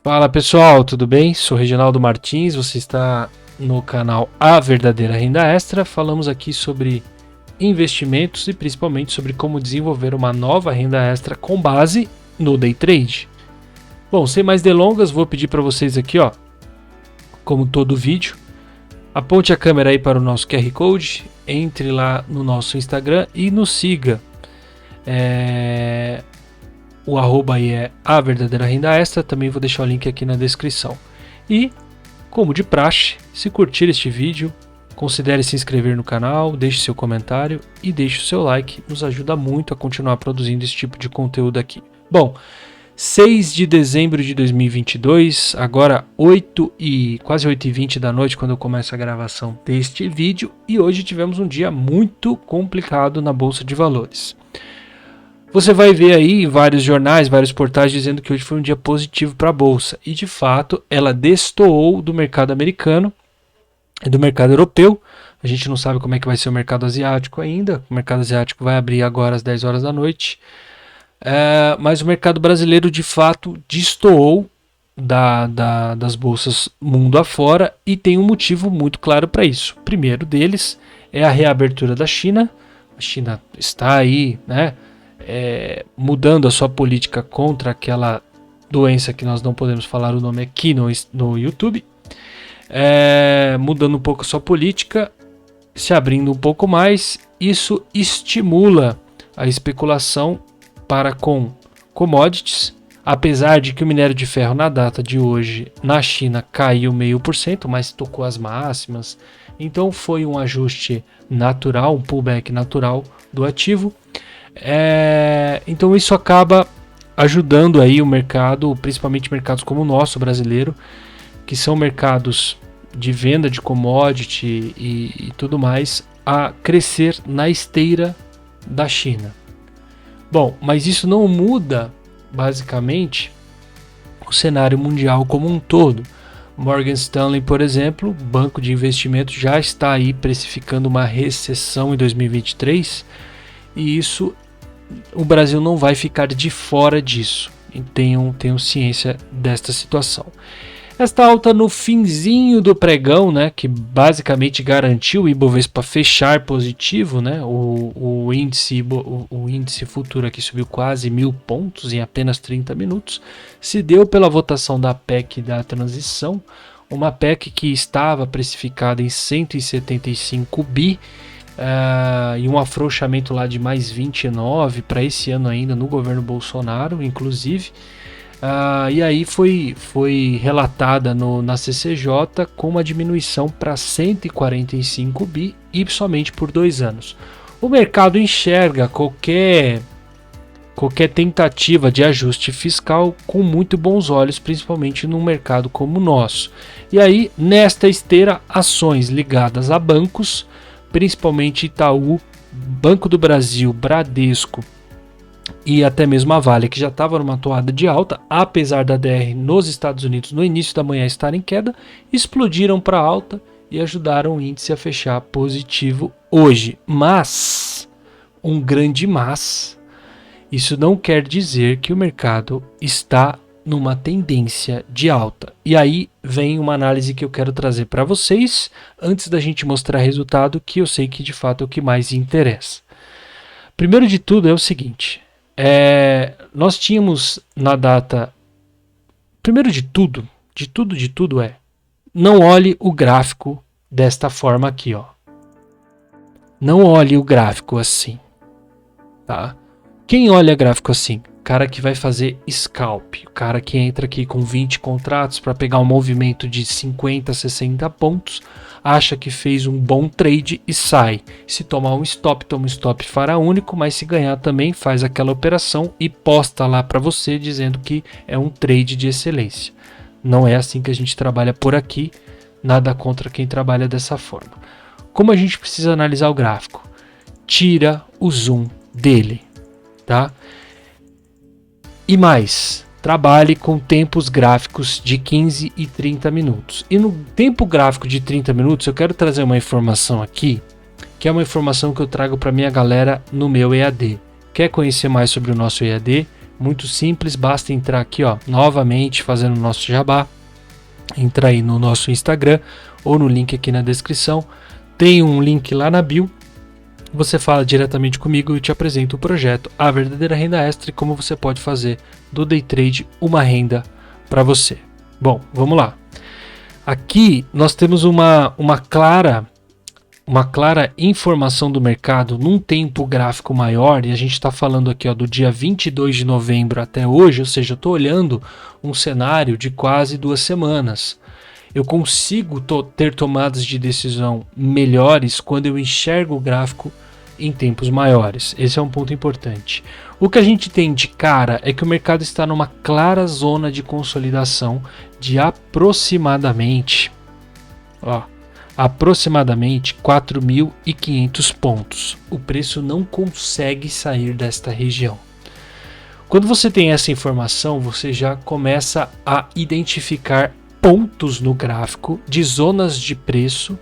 Fala pessoal, tudo bem? Sou Reginaldo Martins, você está no canal A Verdadeira Renda Extra. Falamos aqui sobre investimentos e principalmente sobre como desenvolver uma nova renda extra com base no day trade. Bom, sem mais delongas, vou pedir para vocês aqui, como todo vídeo, aponte a câmera aí para o nosso QR Code, entre lá no nosso Instagram e nos siga. O arroba aí é A Verdadeira Renda Extra, também vou deixar o link aqui na descrição. E, como de praxe, se curtir este vídeo, considere se inscrever no canal, deixe seu comentário e deixe o seu like, nos ajuda muito a continuar produzindo esse tipo de conteúdo aqui. Bom, 6 de dezembro de 2022, agora quase 8h20 da noite quando eu começo a gravação deste vídeo, e hoje tivemos um dia muito complicado na Bolsa de Valores. Você vai ver aí em vários jornais, vários portais dizendo que hoje foi um dia positivo para a Bolsa. E de fato ela destoou do mercado americano e do mercado europeu. A gente não sabe como é que vai ser o mercado asiático ainda. O mercado asiático vai abrir agora às 10 horas da noite. Mas o mercado brasileiro de fato destoou das bolsas mundo afora e tem um motivo muito claro para isso. O primeiro deles é a reabertura da China. A China está aí, mudando a sua política contra aquela doença que nós não podemos falar o nome aqui no YouTube, mudando um pouco a sua política, se abrindo um pouco mais. Isso estimula a especulação para com commodities, apesar de que o minério de ferro na data de hoje na China caiu 0,5%, mas tocou as máximas, então foi um ajuste natural, um pullback natural do ativo. Então isso acaba ajudando aí o mercado, principalmente mercados como o nosso brasileiro, que são mercados de venda de commodity e tudo mais, a crescer na esteira da China. Bom, mas isso não muda basicamente o cenário mundial como um todo. Morgan Stanley, por exemplo, banco de investimento, já está aí precificando uma recessão em 2023, e isso o Brasil não vai ficar de fora disso. Tenham ciência desta situação. Esta alta no finzinho do pregão, que basicamente garantiu o Ibovespa fechar positivo, o índice futuro aqui subiu quase 1.000 pontos em apenas 30 minutos, se deu pela votação da PEC da transição, uma PEC que estava precificada em 175 bi, e um afrouxamento lá de mais 29 para esse ano ainda no governo Bolsonaro, inclusive. E aí foi relatada na CCJ com uma diminuição para 145 bi e somente por 2 anos. O mercado enxerga qualquer tentativa de ajuste fiscal com muito bons olhos, principalmente num mercado como o nosso. E aí, nesta esteira, ações ligadas a bancos, principalmente Itaú, Banco do Brasil, Bradesco e até mesmo a Vale, que já estava numa toada de alta, apesar da DR nos Estados Unidos no início da manhã estar em queda, explodiram para alta e ajudaram o índice a fechar positivo hoje. Mas, um grande mas, isso não quer dizer que o mercado está numa tendência de alta. E aí vem uma análise que eu quero trazer para vocês, antes da gente mostrar resultado, que eu sei que de fato é o que mais interessa. Primeiro de tudo é o seguinte, nós tínhamos na data, primeiro de tudo não olhe o gráfico desta forma aqui, não olhe o gráfico assim, tá? Quem olha gráfico assim? Cara que vai fazer scalp, o cara que entra aqui com 20 contratos para pegar um movimento de 50, 60 pontos, acha que fez um bom trade e sai. Se tomar um stop, toma um stop faraônico, mas se ganhar também faz aquela operação e posta lá para você dizendo que é um trade de excelência. Não é assim que a gente trabalha por aqui, nada contra quem trabalha dessa forma. Como a gente precisa analisar o gráfico? Tira o zoom dele, tá? E mais, trabalhe com tempos gráficos de 15 e 30 minutos. E no tempo gráfico de 30 minutos eu quero trazer uma informação aqui, que é uma informação que eu trago para minha galera no meu EAD. Quer conhecer mais sobre o nosso EAD? Muito simples, basta entrar aqui, ó, novamente fazendo o nosso jabá. Entra aí no nosso Instagram ou no link aqui na descrição. Tem um link lá na bio. Você fala diretamente comigo e eu te apresento o projeto A Verdadeira Renda Extra e como você pode fazer do Day Trade uma renda para você. Bom, vamos lá. Aqui nós temos uma clara informação do mercado num tempo gráfico maior, e a gente está falando aqui, ó, do dia 22 de novembro até hoje, ou seja, eu estou olhando um cenário de quase 2 semanas. Eu consigo ter tomadas de decisão melhores quando eu enxergo o gráfico em tempos maiores. Esse é um ponto importante. O que a gente tem de cara é que o mercado está numa clara zona de consolidação de aproximadamente 4.500 pontos. O preço não consegue sair desta região. Quando você tem essa informação, você já começa a identificar pontos no gráfico de zonas de preço,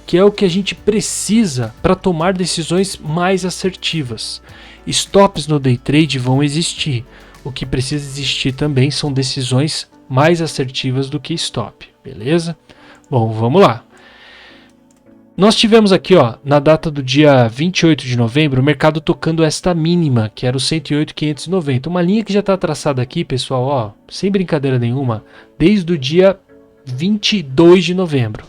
que é o que a gente precisa para tomar decisões mais assertivas. Stops no day trade vão existir. O que precisa existir também são decisões mais assertivas do que stop, beleza? Bom, vamos lá. Nós tivemos aqui, ó, na data do dia 28 de novembro, o mercado tocando esta mínima, que era o 108.590. Uma linha que já está traçada aqui, pessoal, ó, sem brincadeira nenhuma, desde o dia 22 de novembro.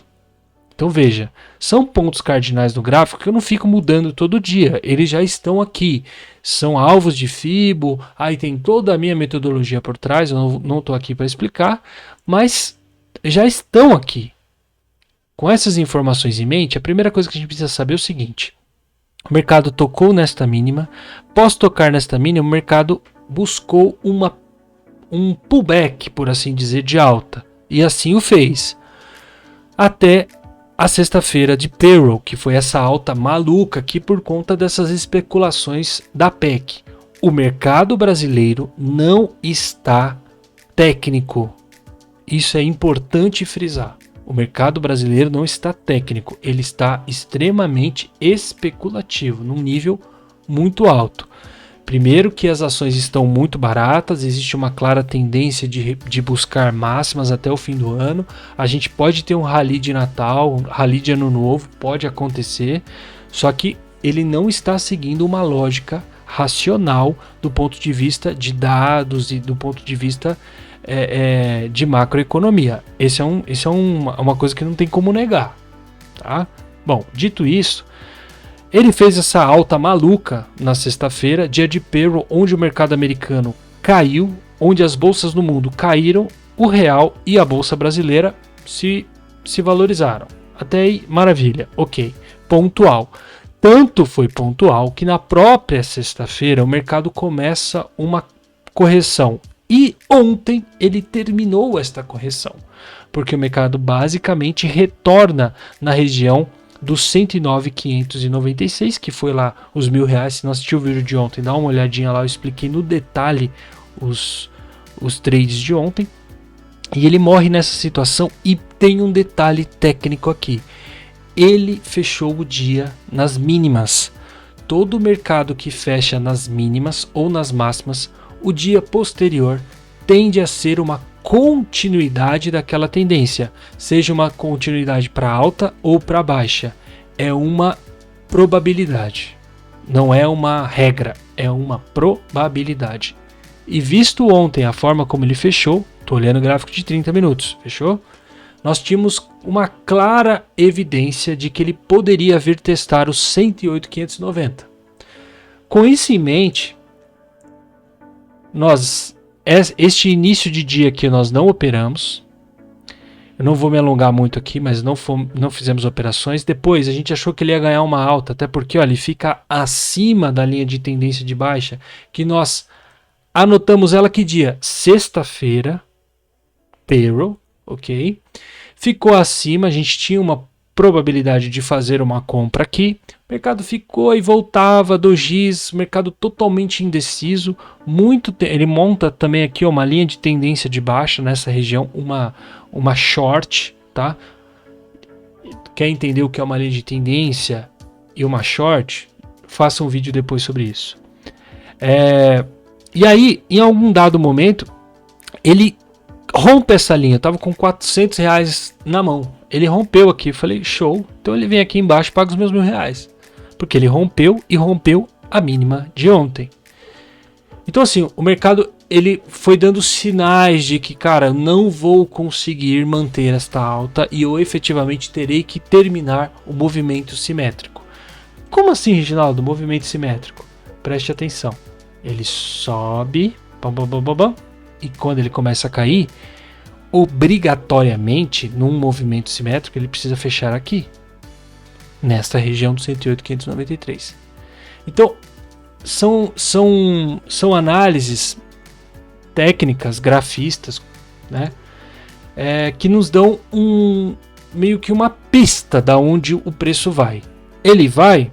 Então veja, são pontos cardinais no gráfico que eu não fico mudando todo dia, eles já estão aqui. São alvos de Fibo, aí tem toda a minha metodologia por trás, eu não estou aqui para explicar, mas já estão aqui. Com essas informações em mente, a primeira coisa que a gente precisa saber é o seguinte: o mercado tocou nesta mínima, após tocar nesta mínima, o mercado buscou um pullback, por assim dizer, de alta, e assim o fez, até a sexta-feira de payroll, que foi essa alta maluca aqui por conta dessas especulações da PEC. O mercado brasileiro não está técnico, isso é importante frisar. O mercado brasileiro não está técnico, ele está extremamente especulativo, num nível muito alto. Primeiro que as ações estão muito baratas, existe uma clara tendência de buscar máximas até o fim do ano. A gente pode ter um rally de Natal, um rally de Ano Novo, pode acontecer, só que ele não está seguindo uma lógica racional do ponto de vista de dados e do ponto de vista de macroeconomia. Esse é uma coisa que não tem como negar, tá? Bom, dito isso, ele fez essa alta maluca na sexta-feira, dia de payroll, onde o mercado americano caiu, onde as bolsas no mundo caíram, o real e a bolsa brasileira se valorizaram. Até aí, maravilha, ok, pontual. Tanto foi pontual que na própria sexta-feira o mercado começa uma correção. E ontem ele terminou esta correção, porque o mercado basicamente retorna na região dos 109.596, que foi lá os R$1.000. Se não assistiu o vídeo de ontem, dá uma olhadinha lá, eu expliquei no detalhe os trades de ontem. E ele morre nessa situação e tem um detalhe técnico aqui. Ele fechou o dia nas mínimas. Todo mercado que fecha nas mínimas ou nas máximas, o dia posterior tende a ser uma continuidade daquela tendência, seja uma continuidade para alta ou para baixa. É uma probabilidade, não é uma regra, é uma probabilidade. E visto ontem a forma como ele fechou, estou olhando o gráfico de 30 minutos, fechou? Nós tínhamos uma clara evidência de que ele poderia vir testar os 108.590. Com isso em mente, este início de dia aqui nós não operamos. Eu não vou me alongar muito aqui, mas não fizemos operações. Depois a gente achou que ele ia ganhar uma alta, até porque ele fica acima da linha de tendência de baixa, que nós anotamos ela que dia? Sexta-feira, payroll, ok? Ficou acima, a gente tinha uma probabilidade de fazer uma compra aqui. O mercado ficou e voltava, dojis, mercado totalmente indeciso. Ele monta também aqui uma linha de tendência de baixa nessa região, uma short, tá? Quer entender o que é uma linha de tendência e uma short? Faça um vídeo depois sobre isso. E aí, em algum dado momento, ele rompe essa linha. Eu tava com R$400 na mão. Ele rompeu aqui. Eu falei, show. Então ele vem aqui embaixo e paga os meus R$1.000. Porque ele rompeu e rompeu a mínima de ontem. Então assim, o mercado ele foi dando sinais de que, cara, eu não vou conseguir manter esta alta e eu efetivamente terei que terminar o movimento simétrico. Como assim, Reginaldo, movimento simétrico? Preste atenção. Ele sobe, e quando ele começa a cair, obrigatoriamente, num movimento simétrico, ele precisa fechar aqui, nesta região do 108.593. Então, são análises técnicas, grafistas, né, que nos dão meio que uma pista da onde o preço vai. Ele vai?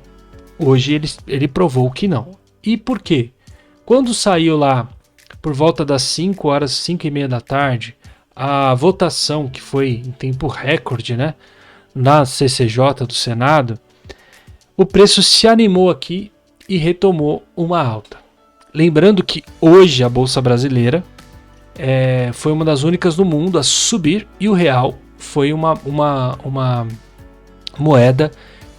Hoje ele provou que não. E por quê? Quando saiu lá por volta das 5 horas, 5:30 da tarde, a votação que foi em tempo recorde, né, na CCJ do Senado, o preço se animou aqui e retomou uma alta. Lembrando que hoje a Bolsa Brasileira foi uma das únicas do mundo a subir e o real foi uma moeda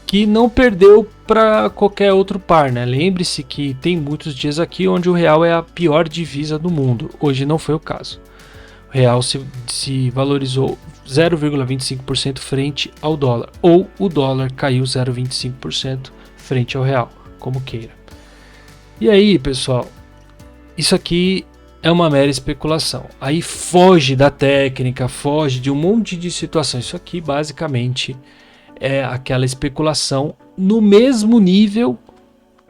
que não perdeu para qualquer outro par, né? Lembre-se que tem muitos dias aqui onde o real é a pior divisa do mundo. Hoje não foi o caso. O real se valorizou 0,25% frente ao dólar, ou o dólar caiu 0,25% frente ao real, como queira. E aí, pessoal, isso aqui é uma mera especulação. Aí foge da técnica, foge de um monte de situações. Isso aqui basicamente é aquela especulação no mesmo nível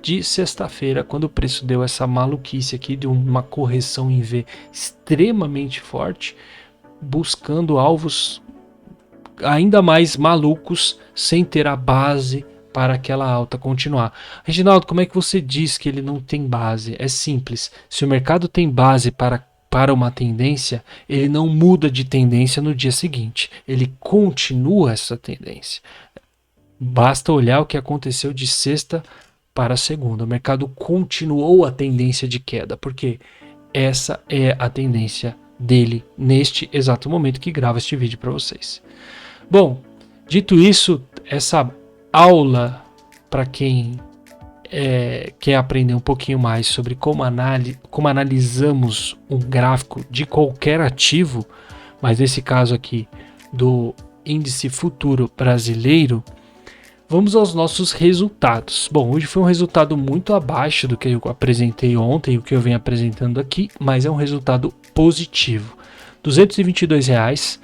de sexta-feira, quando o preço deu essa maluquice aqui de uma correção em V extremamente forte, buscando alvos ainda mais malucos sem ter a base para aquela alta continuar. Reginaldo, como é que você diz que ele não tem base? É simples. Se o mercado tem base para uma tendência, ele não muda de tendência no dia seguinte. Ele continua essa tendência. Basta olhar o que aconteceu de sexta para segunda. O mercado continuou a tendência de queda, porque essa é a tendência dele neste exato momento que gravo este vídeo para vocês. Bom, dito isso, essa aula para quem quer aprender um pouquinho mais sobre como analisamos um gráfico de qualquer ativo, mas nesse caso aqui do índice futuro brasileiro, vamos aos nossos resultados. Bom, hoje foi um resultado muito abaixo do que eu apresentei ontem, o que eu venho apresentando aqui, mas é um resultado positivo. R$222,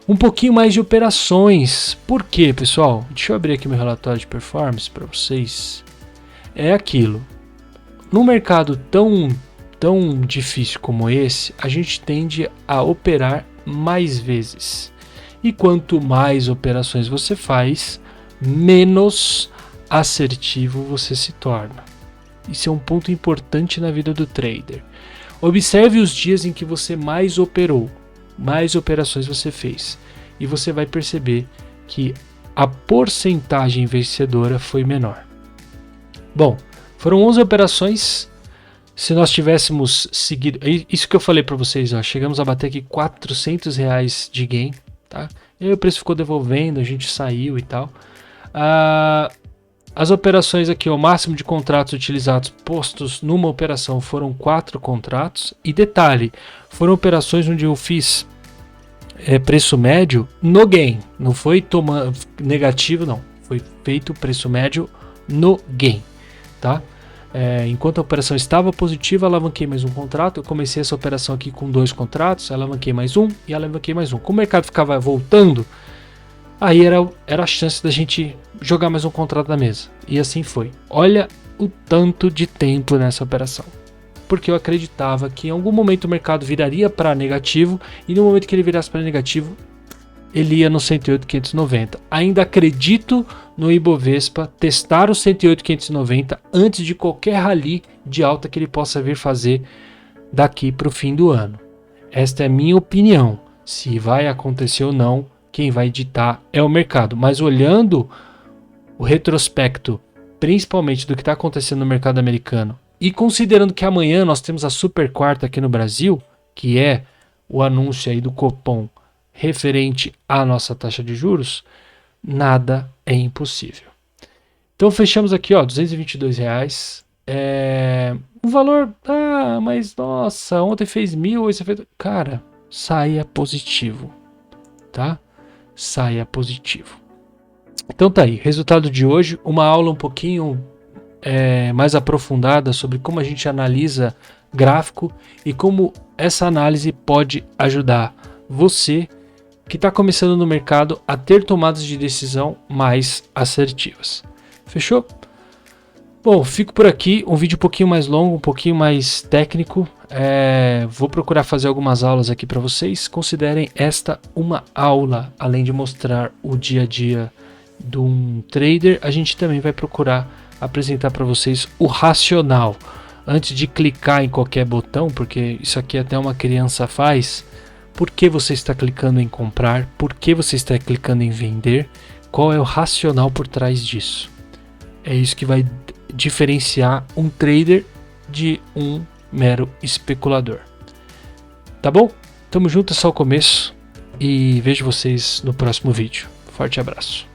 um pouquinho mais de operações. Por quê, pessoal? Deixa eu abrir aqui meu relatório de performance para vocês. É aquilo. Num mercado tão difícil como esse, a gente tende a operar mais vezes. E quanto mais operações você faz, menos assertivo você se torna. Isso é um ponto importante na vida do trader. Observe os dias em que você mais operou, mais operações você fez, e você vai perceber que a porcentagem vencedora foi menor. Bom, foram 11 operações. Se nós tivéssemos seguido, isso que eu falei para vocês, ó, chegamos a bater aqui R$400 de gain, tá? E aí o preço ficou devolvendo, a gente saiu e tal. As operações aqui, o máximo de contratos utilizados postos numa operação foram 4 contratos. E detalhe, foram operações onde eu fiz preço médio no gain. Não foi negativo, não. Foi feito preço médio no gain, tá? Enquanto a operação estava positiva, alavanquei mais um contrato. Eu comecei essa operação aqui com 2 contratos, alavanquei mais um e alavanquei mais um. Como o mercado ficava voltando, aí era a chance da gente jogar mais um contrato na mesa. E assim foi. Olha o tanto de tempo nessa operação. Porque eu acreditava que em algum momento o mercado viraria para negativo. E no momento que ele virasse para negativo, ele ia no 108.590. Ainda acredito no Ibovespa testar o 108.590 antes de qualquer rally de alta que ele possa vir fazer daqui para o fim do ano. Esta é a minha opinião. Se vai acontecer ou não, quem vai ditar é o mercado. Mas olhando o retrospecto, principalmente do que está acontecendo no mercado americano E considerando que amanhã nós temos a super quarta aqui no Brasil, que é o anúncio aí do Copom referente à nossa taxa de juros, nada é impossível. Então fechamos aqui, ó, R$222. O valor, mas nossa, ontem fez 1.000, hoje você fez... Cara, saia positivo, tá? Saia positivo. Então tá aí, resultado de hoje, uma aula um pouquinho mais aprofundada sobre como a gente analisa gráfico e como essa análise pode ajudar você que está começando no mercado a ter tomadas de decisão mais assertivas. Fechou? Bom, fico por aqui, um vídeo um pouquinho mais longo, um pouquinho mais técnico. Vou procurar fazer algumas aulas aqui para vocês. Considerem esta uma aula, além de mostrar o dia a dia de um trader, a gente também vai procurar apresentar para vocês o racional. Antes de clicar em qualquer botão, porque isso aqui até uma criança faz, por que você está clicando em comprar, por que você está clicando em vender, qual é o racional por trás disso. É isso que vai diferenciar um trader de um mero especulador. Tá bom? Tamo junto, é só o começo e vejo vocês no próximo vídeo. Forte abraço.